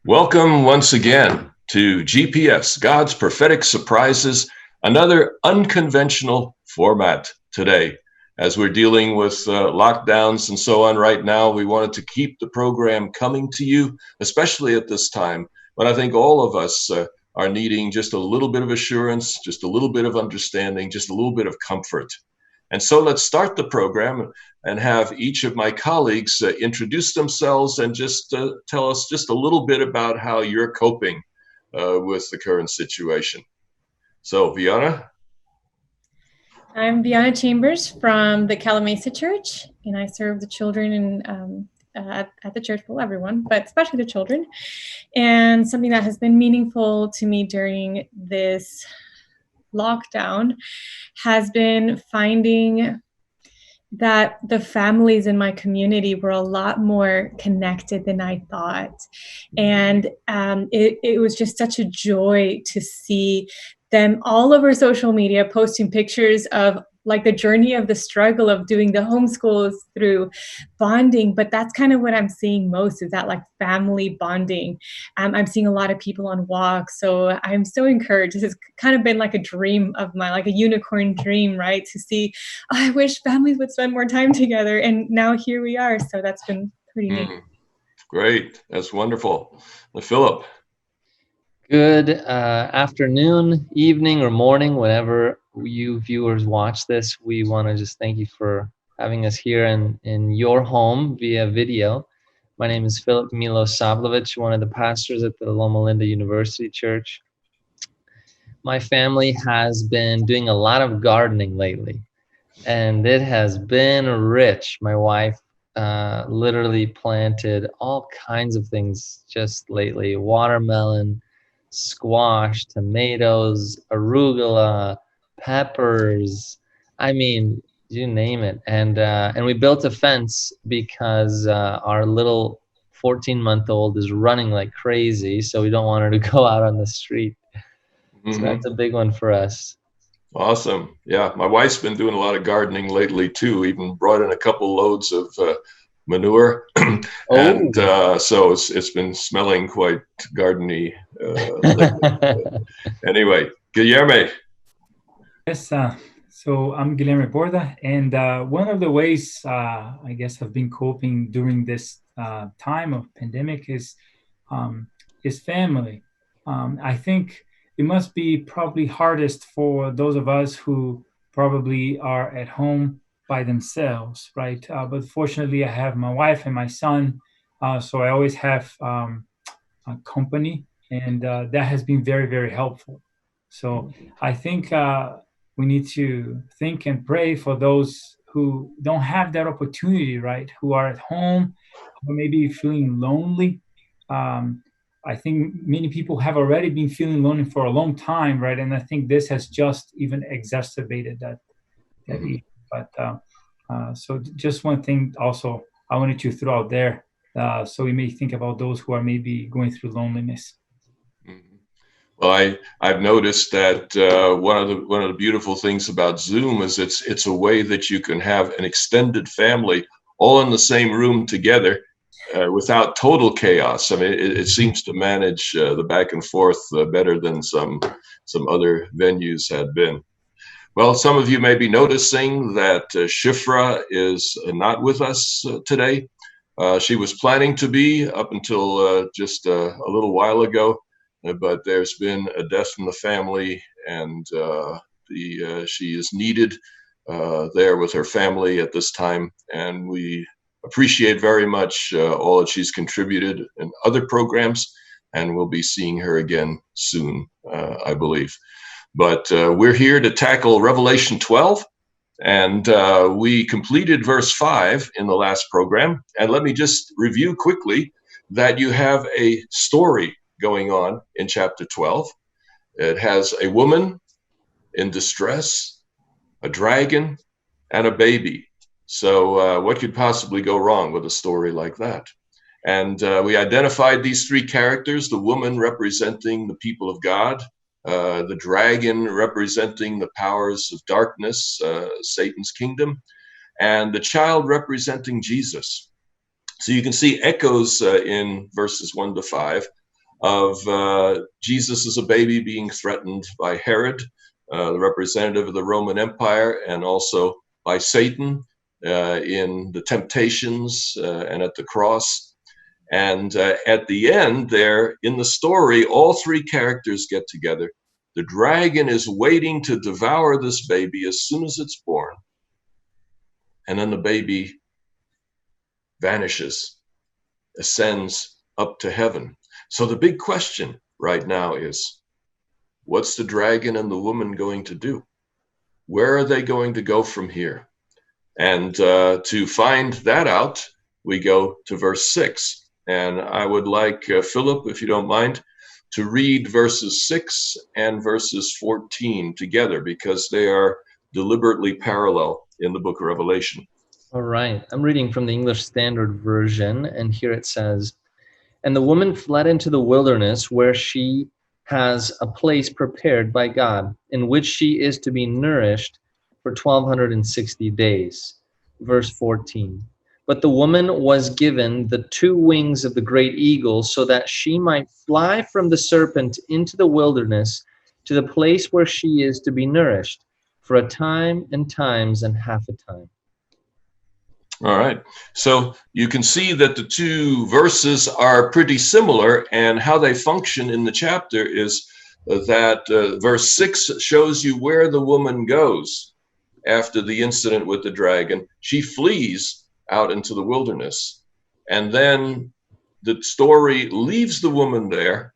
Welcome once again to GPS, God's Prophetic Surprises, another unconventional format today. As we're dealing with lockdowns and so on right now, we wanted to keep the program coming to you, especially at this time. But I think all of us are needing just a little bit of assurance, just a little bit of understanding, just a little bit of comfort. And so let's start the program and have each of my colleagues introduce themselves and just tell us just a little bit about how you're coping with the current situation. So, Viana? I'm Viana Chambers from the Calamasa Church, and I serve the children at the church, well, everyone, but especially the children. And something that has been meaningful to me during this lockdown has been finding that the families in my community were a lot more connected than I thought. And it was just such a joy to see them all over social media posting pictures of like the journey of the struggle of doing the homeschools through bonding. But that's kind of what I'm seeing most, is that like family bonding. I'm seeing a lot of people on walks. So I'm so encouraged. This has kind of been like a dream of mine, like a unicorn dream, right? To see, oh, I wish families would spend more time together. And now here we are. So that's been pretty neat. Great. That's wonderful. Philip. Good afternoon, evening, or morning, whenever you viewers watch this. We want to just thank you for having us here in your home via video. My name is Philip Milosavljevic, one of the pastors at the Loma Linda University Church. My family has been doing a lot of gardening lately, and it has been rich. My wife literally planted all kinds of things just lately: watermelon, squash, tomatoes, arugula, peppers. I mean, you name it. And we built a fence because our little 14-month-old is running like crazy, so we don't want her to go out on the street. So that's a big one for us. Awesome. Yeah, my wife's been doing a lot of gardening lately too, even brought in a couple loads of manure. And so it's been smelling quite gardeny anyway. Guilherme. Yes, so I'm Guilherme Borda, and one of the ways I guess I've been coping during this time of pandemic is family. I think it must be probably hardest for those of us who probably are at home by themselves, right? But fortunately, I have my wife and my son, so I always have a company, and that has been very, very helpful. So I think we need to think and pray for those who don't have that opportunity, right? Who are at home, or maybe feeling lonely. I think many people have already been feeling lonely for a long time, right? And I think this has just even exacerbated that issue. But so just one thing also I wanted to throw out there, so we may think about those who are maybe going through loneliness. Well, I've noticed that one of the beautiful things about Zoom is it's a way that you can have an extended family all in the same room together without total chaos. I mean, it seems to manage the back and forth better than some other venues had been. Well, some of you may be noticing that Shifra is not with us today. She was planning to be up until just a little while ago, but there's been a death in the family, and she is needed there with her family at this time, and we appreciate very much all that she's contributed in other programs, and we'll be seeing her again soon, I believe. But we're here to tackle Revelation 12, and we completed verse 5 in the last program. And let me just review quickly that you have a story going on in chapter 12. It has a woman in distress, a dragon, and a baby. So what could possibly go wrong with a story like that? And we identified these three characters: the woman representing the people of God, the dragon representing the powers of darkness, Satan's kingdom, and the child representing Jesus. So you can see echoes in verses 1 to 5 of Jesus as a baby being threatened by Herod, the representative of the Roman Empire, and also by Satan in the temptations and at the cross. And at the end there, in the story, all three characters get together. The dragon is waiting to devour this baby as soon as it's born. And then the baby vanishes, ascends up to heaven. So the big question right now is, what's the dragon and the woman going to do? Where are they going to go from here? And to find that out, we go to verse 6. And I would like Philip, if you don't mind, to read verses 6 and verses 14 together, because they are deliberately parallel in the book of Revelation. All right. I'm reading from the English Standard Version, and here it says, "And the woman fled into the wilderness, where she has a place prepared by God, in which she is to be nourished for 1260 days." Verse 14. "But the woman was given the two wings of the great eagle, so that she might fly from the serpent into the wilderness to the place where she is to be nourished for a time and times and half a time." All right. So you can see that the two verses are pretty similar, and how they function in the chapter is that verse 6 shows you where the woman goes after the incident with the dragon. She flees out into the wilderness, and then the story leaves the woman there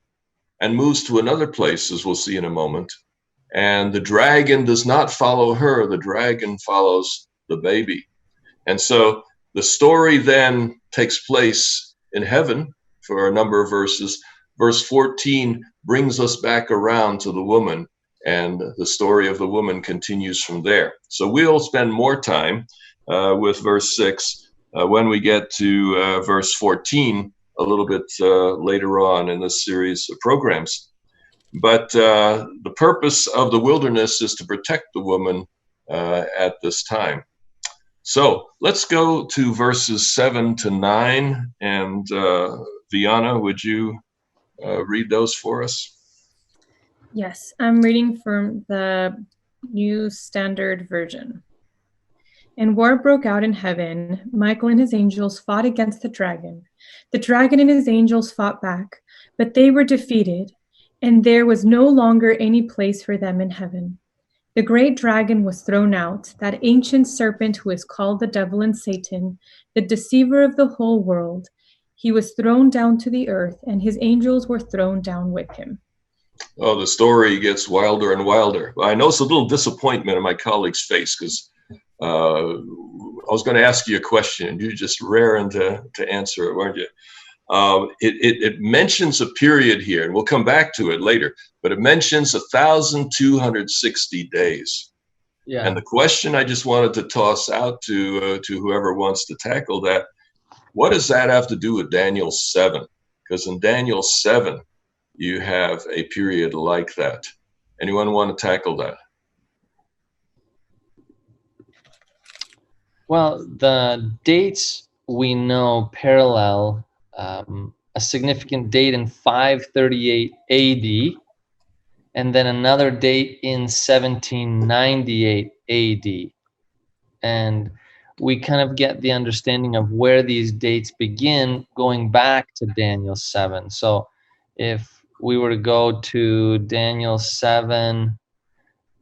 and moves to another place, as we'll see in a moment. And the dragon does not follow her. The dragon follows the baby. And so the story then takes place in heaven for a number of verses. Verse 14 brings us back around to the woman, and the story of the woman continues from there. So we'll spend more time with verse 6 when we get to verse 14 a little bit later on in this series of programs. But the purpose of the wilderness is to protect the woman at this time. So let's go to verses 7 to 9. And Viana, would you read those for us? Yes, I'm reading from the New Standard Version. "And war broke out in heaven. Michael and his angels fought against the dragon. The dragon and his angels fought back, but they were defeated, and there was no longer any place for them in heaven. The great dragon was thrown out, that ancient serpent who is called the devil and Satan, the deceiver of the whole world. He was thrown down to the earth, and his angels were thrown down with him." Oh, the story gets wilder and wilder. I noticed a little disappointment in my colleague's face, because I was going to ask you a question, and you just raring to answer it, weren't you? It mentions a period here, and we'll come back to it later, but it mentions 1,260 days. Yeah. And the question I just wanted to toss out to whoever wants to tackle that, what does that have to do with Daniel 7? Because in Daniel 7, you have a period like that. Anyone want to tackle that? Well, the dates we know parallel a significant date in 538 AD, and then another date in 1798 AD. And we kind of get the understanding of where these dates begin going back to Daniel 7. So if we were to go to Daniel 7,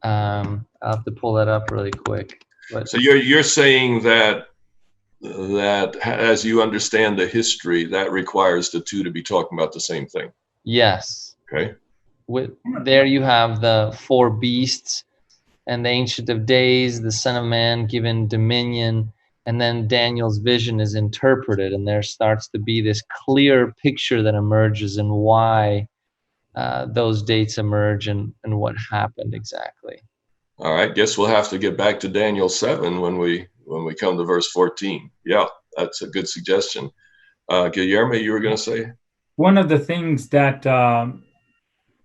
I'll have to pull that up really quick. But so you're saying that as you understand the history, that requires the two to be talking about the same thing. Yes. Okay. There you have the four beasts and the Ancient of Days, the Son of Man given dominion, and then Daniel's vision is interpreted, and there starts to be this clear picture that emerges and why those dates emerge and what happened exactly. All right, guess we'll have to get back to Daniel 7 when we come to verse 14. Yeah, that's a good suggestion. Guillermo, you were going to say? One of the things that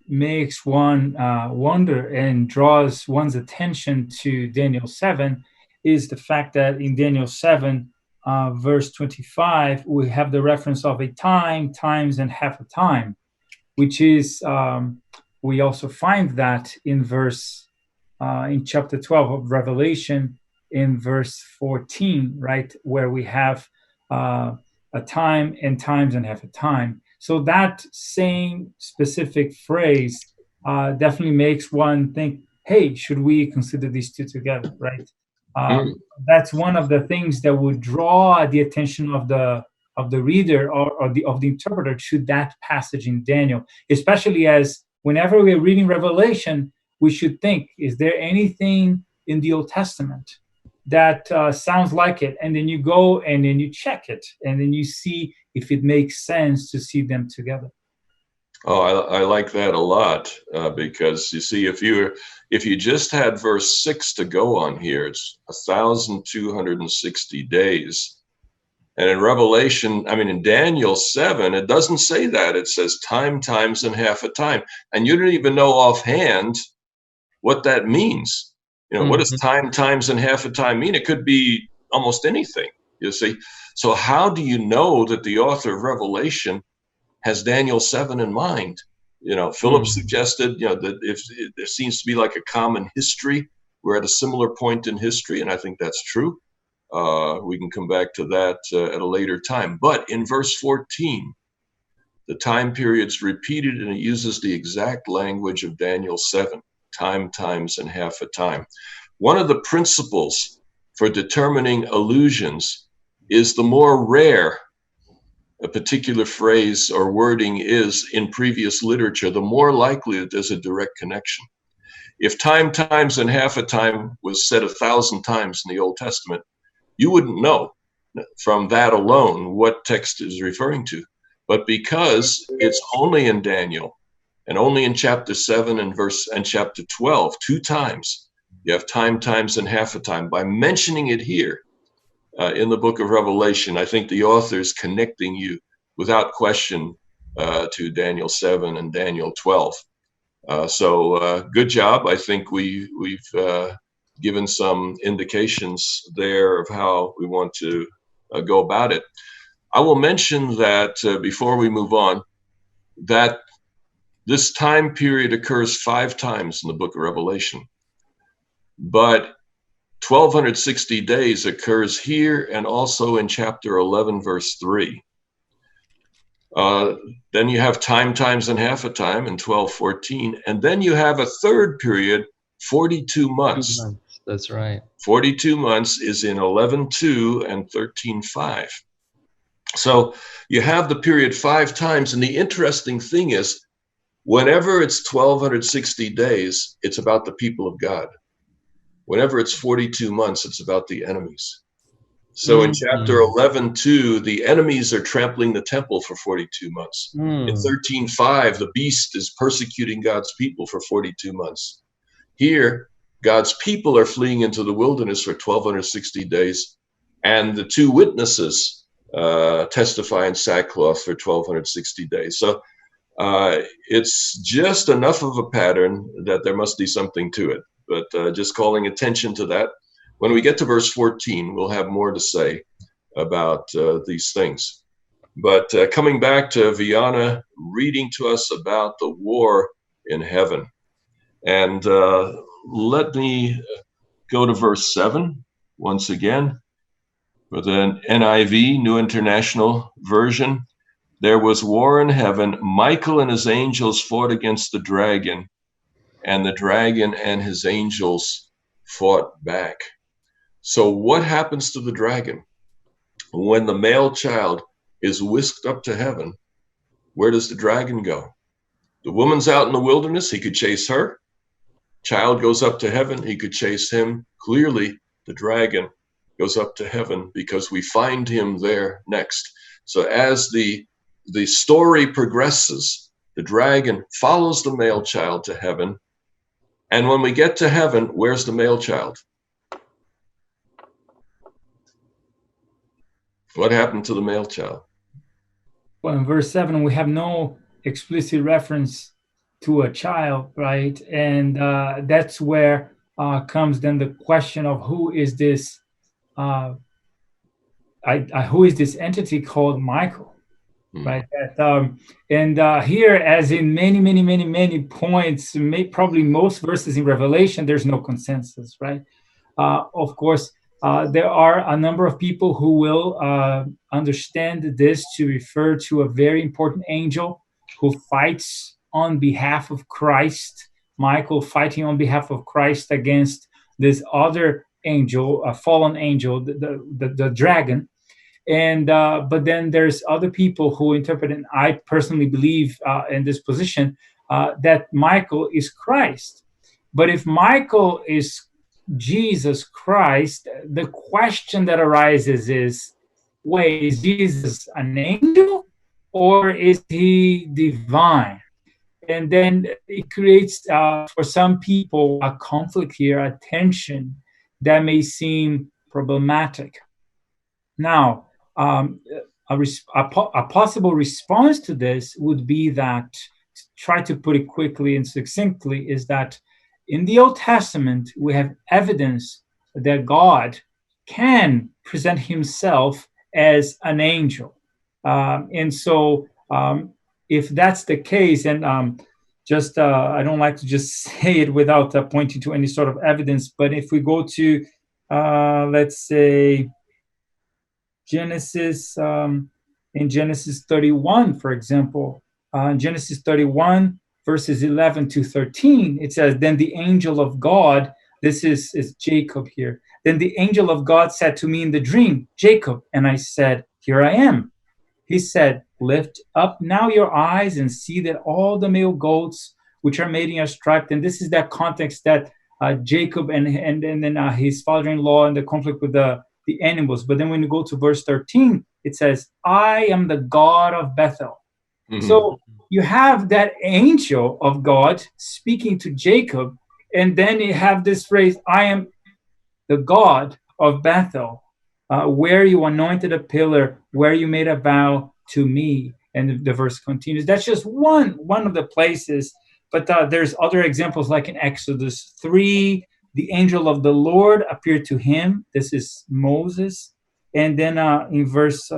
makes one wonder and draws one's attention to Daniel 7 is the fact that in Daniel 7, verse 25, we have the reference of a time, times, and half a time. which is, we also find that in in chapter 12 of Revelation, in verse 14, right, where we have a time and times and half a time. So that same specific phrase definitely makes one think, hey, should we consider these two together, right? That's one of the things that would draw the attention of the reader or of the interpreter to that passage in Daniel, especially as whenever we're reading Revelation, we should think, is there anything in the Old Testament that sounds like it? And then you go and then you check it, and then you see if it makes sense to see them together. Oh, I like that a lot, because you see, if you just had verse 6 to go on here, it's 1,260 days. And in Revelation, in Daniel 7, it doesn't say that. It says time, times, and half a time. And you don't even know offhand what that means. What does time, times, and half a time mean? It could be almost anything, you see. So how do you know that the author of Revelation has Daniel 7 in mind? Philip suggested, that if there seems to be like a common history, we're at a similar point in history, and I think that's true. We can come back to that at a later time. But in verse 14, the time period's repeated, and it uses the exact language of Daniel 7, time, times, and half a time. One of the principles for determining allusions is the more rare a particular phrase or wording is in previous literature, the more likely that there's a direct connection. If time, times, and half a time was said 1,000 times in the Old Testament, you wouldn't know from that alone what text is referring to. But because it's only in Daniel and only in chapter 7 and chapter 12, 2 times, you have time, times, and half a time. By mentioning it here in the book of Revelation, I think the author is connecting you without question to Daniel 7 and Daniel 12. So good job. I think we've given some indications there of how we want to go about it. I will mention that before we move on, that this time period occurs 5 times in the book of Revelation, but 1,260 days occurs here and also in chapter 11, verse 3. Then you have time, times, and half a time in 12:14, and then you have a third period, 42 months. That's right. 42 months is in 11:2 and 13:5. So you have the period 5 times, and the interesting thing is, whenever it's 1,260 days, it's about the people of God. Whenever it's 42 months, it's about the enemies. So in chapter 11:2, the enemies are trampling the temple for 42 months. In 13:5, the beast is persecuting God's people for 42 months. Here, God's people are fleeing into the wilderness for 1,260 days, and the 2 witnesses testify in sackcloth for 1,260 days. So it's just enough of a pattern that there must be something to it. But just calling attention to that. When we get to verse 14, we'll have more to say about these things. But coming back to Viana reading to us about the war in heaven. And let me go to verse 7 once again. For the NIV, New International Version, there was war in heaven. Michael and his angels fought against the dragon, and the dragon and his angels fought back. So what happens to the dragon? When the male child is whisked up to heaven, where does the dragon go? The woman's out in the wilderness, he could chase her. Child goes up to heaven, he could chase him. Clearly, the dragon goes up to heaven because we find him there next. So as the story progresses, the dragon follows the male child to heaven. And when we get to heaven, where's the male child? What happened to the male child? Well, in verse 7, we have no explicit reference to a child, right? And that's where comes then the question of who is this entity called Michael? right? And here, as in many points, probably most verses in Revelation, there's no consensus, right? Of course, there are a number of people who will understand this to refer to a very important angel who fights on behalf of Christ, Michael fighting on behalf of Christ against this other angel, a fallen angel, the dragon. And but then there's other people who interpret, and I personally believe in this position, that Michael is Christ. But if Michael is Jesus Christ, the question that arises is, wait, is Jesus an angel or is he divine? And then it creates, for some people, a conflict here, a tension that may seem problematic. Now, a possible response to this would be that, to try to put it quickly and succinctly, is that in the Old Testament, we have evidence that God can present himself as an angel. And so if that's the case, and I don't like to just say it without pointing to any sort of evidence, but if we go to, let's say, Genesis, in Genesis 31, for example, in Genesis 31, verses 11 to 13, it says, then the angel of God, this is Jacob here, then the angel of God said to me in the dream, Jacob, and I said, here I am. He said, lift up now your eyes and see that all the male goats which are mating are striped. And this is that context that Jacob and then his father-in-law and the conflict with the animals. But then when you go to verse 13, it says, I am the God of Bethel. Mm-hmm. So you have that angel of God speaking to Jacob, and then you have this phrase, I am the God of Bethel, where you anointed a pillar, where you made a vow to me. And the verse continues. That's just one of the places, but there's other examples, like in Exodus 3, the angel of the Lord appeared to him. This is Moses. And then in verse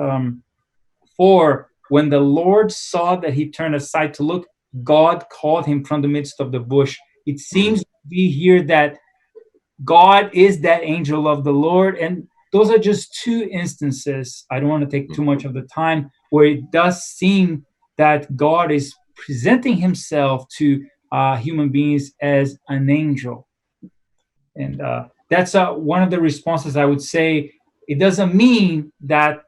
4, when the Lord saw that he turned aside to look, God called him from the midst of the bush. It seems to be here that God is that angel of the Lord. And those are just two instances. I don't want to take too much of the time, where it does seem that God is presenting himself to human beings as an angel. And that's one of the responses I would say. It doesn't mean that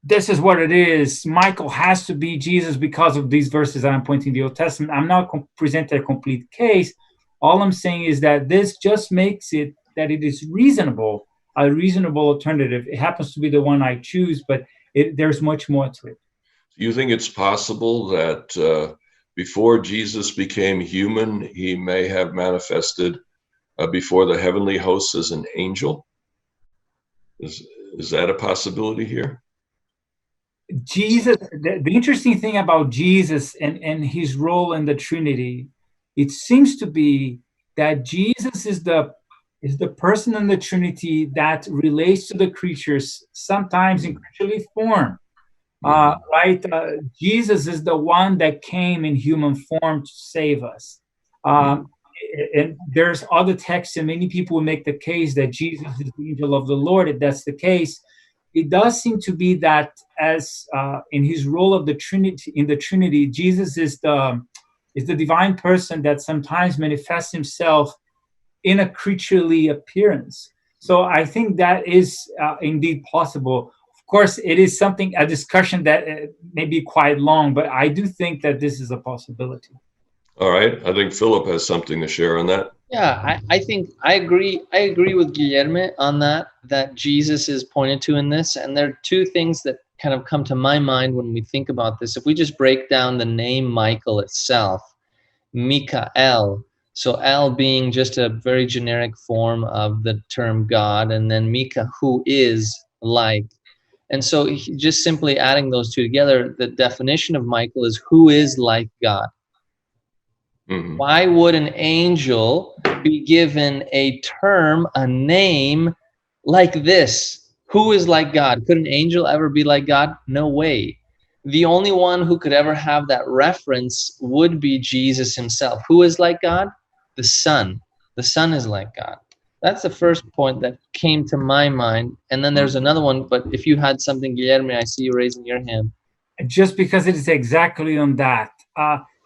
this is what it is. Michael has to be Jesus because of these verses that I'm pointing in the Old Testament. I'm not presenting a complete case. All I'm saying is that this just makes it that it is reasonable, a reasonable alternative. It happens to be the one I choose, but there's much more to it. Do you think it's possible that before Jesus became human, he may have manifested before the heavenly hosts as an angel? Is that a possibility here? Jesus, the interesting thing about Jesus and his role in the Trinity, it seems to be that Jesus is the person in the Trinity that relates to the creatures, sometimes in creaturely form. Right? Jesus is the one that came in human form to save us. And there's other texts, and many people will make the case that Jesus is the angel of the Lord. If that's the case, it does seem to be that as in his role of the Trinity, in the Trinity, Jesus is the divine person that sometimes manifests himself in a creaturely appearance. So I think that is indeed possible. Of course, it is a discussion that may be quite long, but I do think that this is a possibility. All right. I think Philip has something to share on that. Yeah, I think I agree with Guilherme on that Jesus is pointed to in this. And there are two things that kind of come to my mind when we think about this. If we just break down the name Michael itself, Mikael, so El being just a very generic form of the term God, and then Mika, who is like. And so just simply adding those two together, the definition of Michael is who is like God. Mm-hmm. Why would an angel be given a term, a name like this? Who is like God? Could an angel ever be like God? No way. the only one who could ever have that reference would be Jesus himself. Who is like God? The Son. The Son is like God. That's the first point that came to my mind. And then there's another one, but if you had something, Guillermo, I see you raising your hand. Just because it is exactly on that.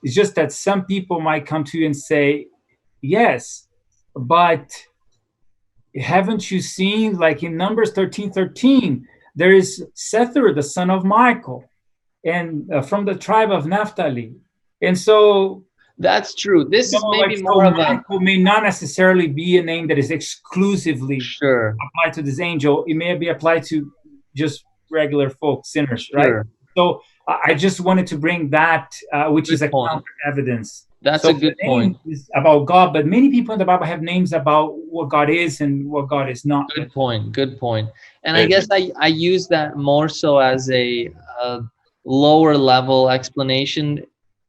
It's just that some people might come to you and say, yes, but haven't you seen, like in Numbers 13:13, there is Sethur, the son of Michael, and from the tribe of Naphtali. And so that's true. This is maybe like, more so of Michael may not necessarily be a name that is exclusively sure applied to this angel. It may be applied to just regular folk, sinners, sure. right? So I just wanted to bring that, which Good is a point. counter evidence. That's so a good point. Is about God, but many people in the Bible have names about what God is and what God is not. Good point. Good point. And I guess I use that more so as a lower level explanation,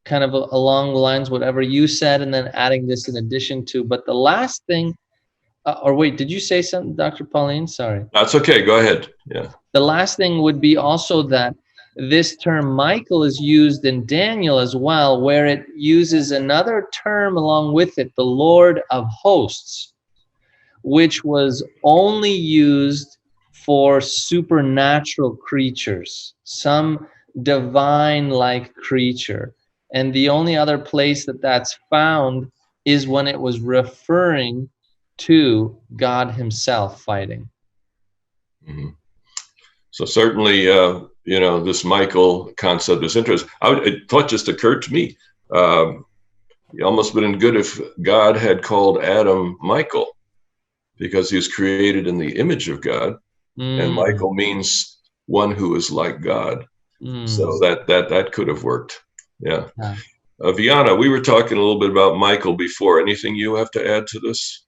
kind of along the lines whatever you said, and then adding this in addition to. But the last thing, or wait, did you say something, Dr. Paulien? Sorry. That's okay. Go ahead. Yeah. The last thing would be also that this term Michael is used in Daniel as well, where it uses another term along with it, the Lord of Hosts, which was only used for supernatural creatures, some divine-like creature. And the only other place that that's found is when it was referring to God himself fighting. Mm-hmm. So certainly, this Michael concept is interesting. It thought just occurred to me. It almost would have been good if God had called Adam Michael, because he was created in the image of God, and Michael means one who is like God. So that could have worked. Yeah. Viana, we were talking a little bit about Michael before. Anything you have to add to this?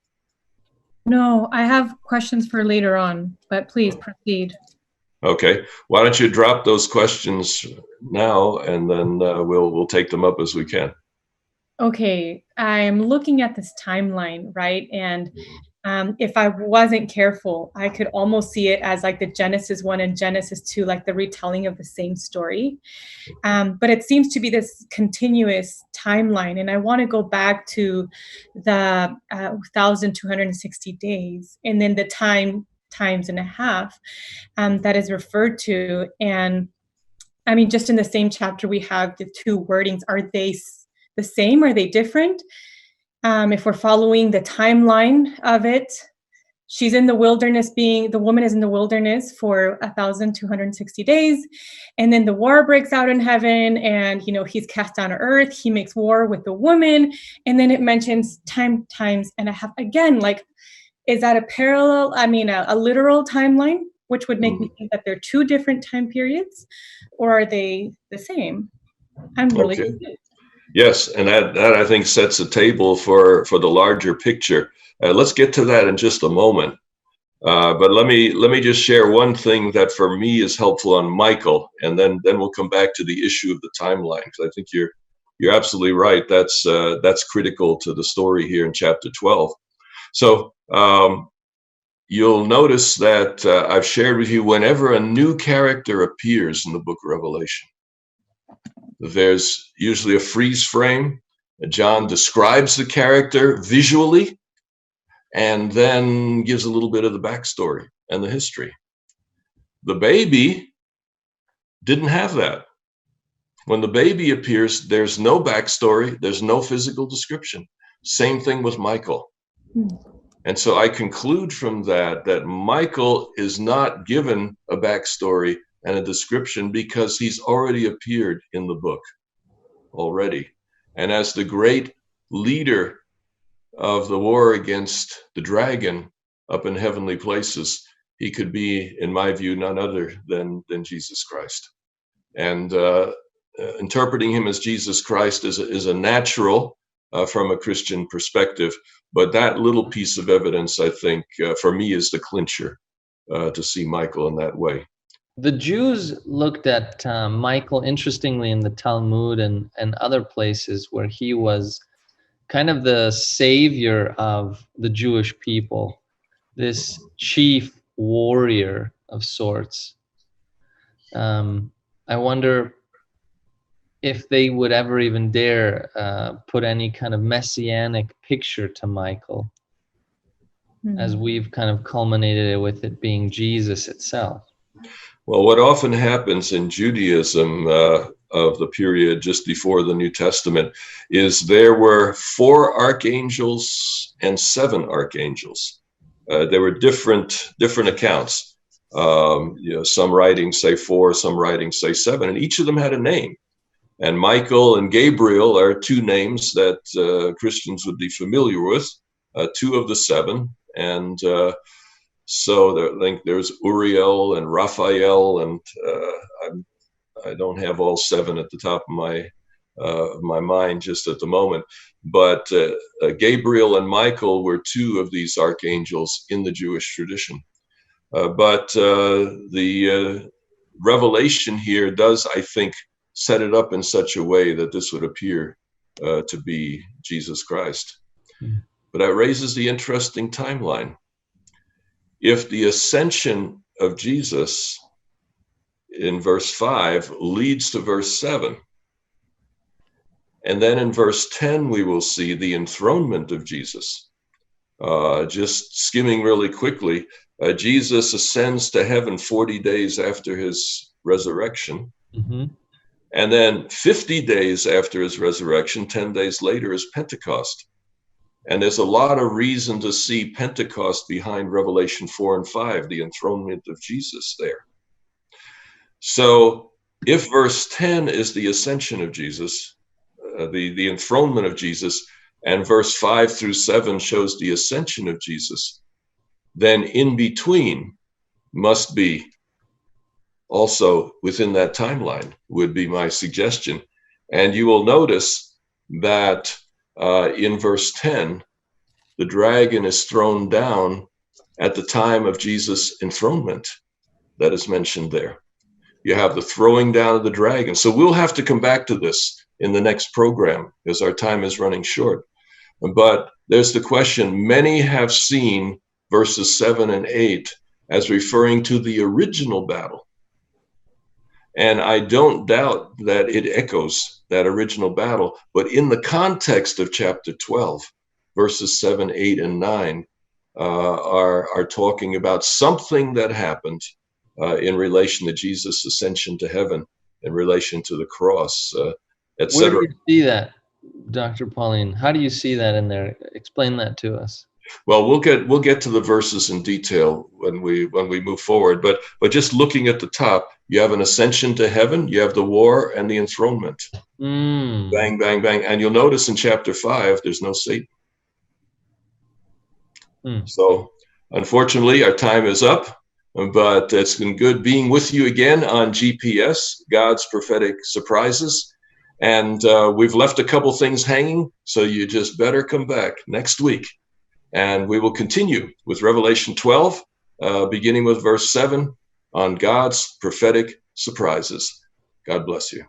No, I have questions for later on, but please proceed. Okay. Why don't you drop those questions now, and then we'll take them up as we can. Okay. I'm looking at this timeline, right? And if I wasn't careful, I could almost see it as like the Genesis 1 and Genesis 2, like the retelling of the same story. But it seems to be this continuous timeline. And I want to go back to the 1,260 days, and then the times and a half that is referred to. And I mean, just in the same chapter, we have the two wordings. Are they the same? Are they different? If we're following the timeline of it, she's in the wilderness, the woman is in the wilderness for 1,260 days. And then the war breaks out in heaven, and, he's cast down to earth. He makes war with the woman. And then it mentions times and a half again. Like, is that a parallel? I mean, a literal timeline, which would make me think that they're two different time periods, or are they the same? I'm really confused. Yes, and that I think sets the table for the larger picture. Let's get to that in just a moment. But let me just share one thing that for me is helpful on Michael, and then we'll come back to the issue of the timeline, because I think you're absolutely right. That's critical to the story here in chapter 12. So you'll notice that I've shared with you, whenever a new character appears in the book of Revelation, there's usually a freeze frame. John describes the character visually, and then gives a little bit of the backstory and the history. The baby didn't have that. When the baby appears, there's no backstory, there's no physical description. Same thing with Michael. And so I conclude from that Michael is not given a backstory and a description, because he's already appeared in the book already. And as the great leader of the war against the dragon up in heavenly places, he could be, in my view, none other than Jesus Christ. And interpreting him as Jesus Christ is a natural from a Christian perspective. But that little piece of evidence, I think, for me, is the clincher to see Michael in that way. The Jews looked at Michael, interestingly, in the Talmud and other places, where he was kind of the savior of the Jewish people, this chief warrior of sorts. I wonder, if they would ever even dare put any kind of messianic picture to Michael, as we've kind of culminated it with it being Jesus itself. Well, what often happens in Judaism of the period just before the New Testament is there were 4 archangels and 7 archangels. There were different accounts. Some writings say 4, some writings say 7, and each of them had a name. And Michael and Gabriel are 2 names that Christians would be familiar with, 2 of the 7. And so I think there's Uriel and Raphael, and I don't have all 7 at the top of my mind just at the moment. But Gabriel and Michael were 2 of these archangels in the Jewish tradition. But the revelation here does, I think, set it up in such a way that this would appear to be Jesus Christ. But that raises the interesting timeline. If the ascension of Jesus in verse 5 leads to verse 7, and then in verse 10 we will see the enthronement of Jesus. Just skimming really quickly, Jesus ascends to heaven 40 days after his resurrection. And then 50 days after his resurrection, 10 days later, is Pentecost. And there's a lot of reason to see Pentecost behind Revelation 4 and 5, the enthronement of Jesus there. So if verse 10 is the ascension of Jesus, the enthronement of Jesus, and verse 5 through 7 shows the ascension of Jesus, then in between must be also within that timeline, would be my suggestion. And you will notice that in verse 10, the dragon is thrown down at the time of Jesus' enthronement that is mentioned there. You have the throwing down of the dragon. So we'll have to come back to this in the next program because our time is running short. But there's the question, many have seen verses 7 and 8 as referring to the original battle. And I don't doubt that it echoes that original battle, but in the context of chapter 12, verses 7, 8, and 9 are talking about something that happened in relation to Jesus' ascension to heaven, in relation to the cross, etc. Where do you see that, Dr. Paulien? How do you see that in there? Explain that to us. Well, we'll get to the verses in detail when we move forward. But just looking at the top, you have an ascension to heaven, you have the war and the enthronement. Bang, bang, bang. And you'll notice in chapter 5, there's no Satan. So unfortunately, our time is up. But it's been good being with you again on GPS, God's Prophetic Surprises. And we've left a couple things hanging, so you just better come back next week. And we will continue with Revelation 12, beginning with verse 7 on God's prophetic surprises. God bless you.